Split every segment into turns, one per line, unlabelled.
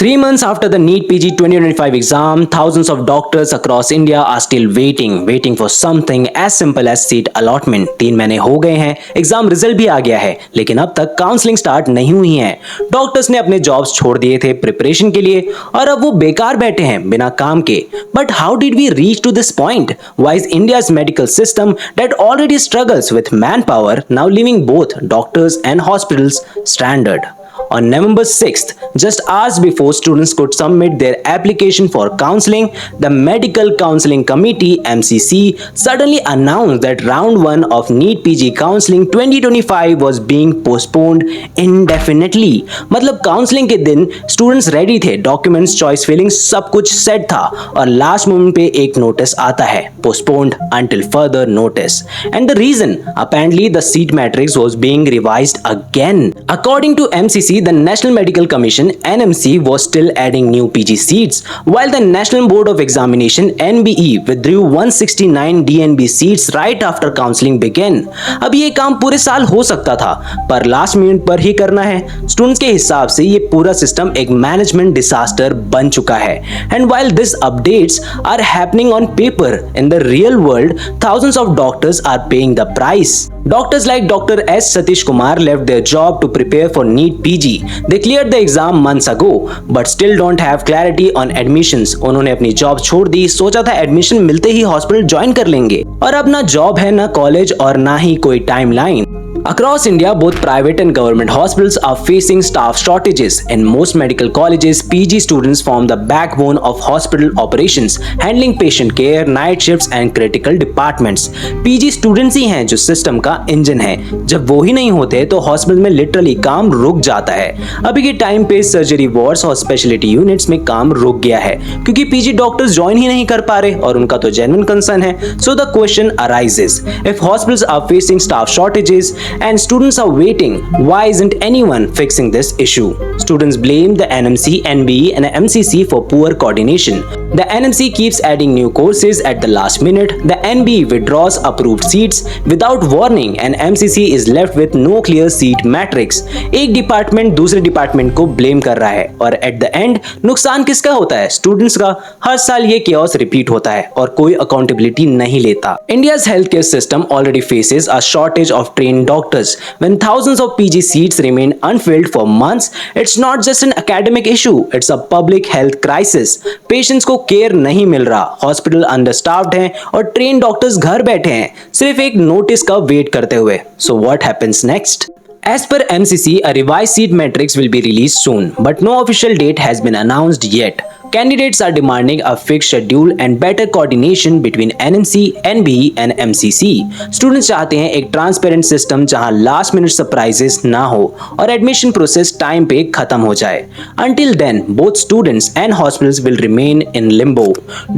3 months after the NEET PG 2025 exam, thousands of doctors across India are still waiting for something as simple as seat allotment. 3 महीने हो गए हैं, exam result भी आ गया है, लेकिन अब तक काउंसलिंग स्टार्ट नहीं हुई है। डॉक्टर्स ने अपने जॉब्स छोड़ दिए थे प्रिपरेशन के लिए और अब वो बेकार बैठे हैं बिना काम के। But how did we reach to this point? Why is India's medical system that already struggles with manpower now leaving both doctors and hospitals stranded? On November 6th, just hours before students could submit their application for counseling, the Medical Counseling Committee (MCC) suddenly announced that round 1 of NEET PG counseling 2025 was being postponed indefinitely. मतलब counselling के दिन students ready थे, documents, choice filling सब कुछ set था और last moment पे एक नोटिस आता है, postponed until further notice. And the reason? Apparently the seat matrix was being revised again. According to MCC, the National Medical Commission (NMC) was still adding new PG seats, while the National Board of Examination (NBE) withdrew 169 DNB seats right after counseling began. अब ये काम पूरे साल हो सकता था, पर last minute पर ही करना है। स्टूडेंट्स के हिसाब से ये पूरा सिस्टम एक मैनेजमेंट डिजास्टर बन चुका है। And while these updates are happening on paper, in the real world, thousands of doctors are paying the price. Doctors like Dr. S. Satish Kumar left their job to prepare for NEET PG. They cleared the exam months ago, but still don't have clarity on admissions. उन्होंने अपनी job छोड़ दी, सोचा था admission मिलते ही hospital join कर लेंगे, और अब ना जॉब है, ना कॉलेज और ना ही कोई timeline. Across India, both private and government hospitals are facing staff shortages. In most medical colleges, PG students form the backbone of hospital operations, handling patient care, night shifts and critical departments. PG students ही हैं जो system का engine है। जब वो ही नहीं होते तो hospital में लिटरली काम रुक जाता है। अभी के टाइम पे सर्जरी वार्ड्स और स्पेशलिटी यूनिट्स में काम रुक गया है क्योंकि PG डॉक्टर्स ज्वाइन ही नहीं कर पा रहे और उनका तो जेन्युइन कंसर्न है। So the question arises, if hospitals are facing staff shortages and students are waiting, why isn't anyone fixing this issue? Students blame the NMC, NBE and MCC for poor coordination. The NMC keeps adding new courses at the last minute, the NBE withdraws approved seats without warning and MCC is left with no clear seat matrix. एक department दूसरे department को blame कर रहा है और at the end नुकसान किसका होता है? स्टूडेंट्स का। हर साल ये chaos रिपीट होता है और कोई अकाउंटेबिलिटी नहीं लेता। India's healthcare system already faces a shortage of trained doctors. When thousands of PG seats remain unfilled for months, it's not just an academic issue, it's a public health crisis. Patients को care नहीं मिल रहा, hospital अंडरस्टाफ्ड हैं और train doctors घर बैठे हैं सिर्फ एक नोटिस का वेट करते हुए। So what happens next? As per MCC, a revised seat matrix will be released soon, but no official date has been announced yet. Candidates are demanding a fixed schedule and better coordination between NMC, NBE and MCC. Students चाहते हैं एक transparent system जहां last minute surprises ना हो और admission process time पे खत्म हो जाए। Until then, both students and hospitals will remain in limbo.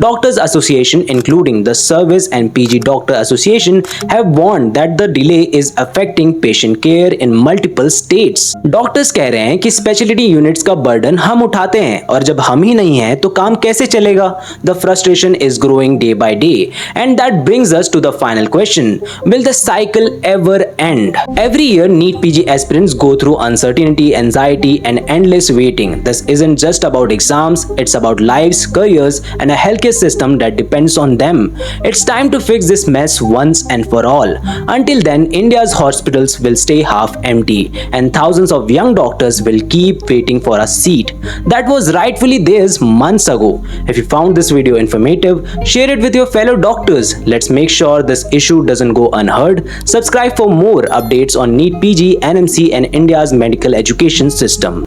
Doctors Association, including the Service and PG Doctor Association, have warned that the delay is affecting patient care in multiple states. Doctors कह रहे हैं कि speciality units का burden हम उठाते हैं और जब हम ही नहीं हैं तो काम कैसे चलेगा? The frustration is growing day by day, and that brings us to the final question: will the cycle ever end? Every year, NEET PG aspirants go through uncertainty, anxiety, and endless waiting. This isn't just about exams; it's about lives, careers, and a healthcare system that depends on them. It's time to fix this mess once and for all. Until then, India's hospitals will stay half empty, and thousands of young doctors will keep waiting for a seat that was rightfully theirs months ago. If you found this video informative, share it with your fellow doctors. Let's make sure this issue doesn't go unheard. Subscribe for more updates on NEET PG, NMC and India's medical education system.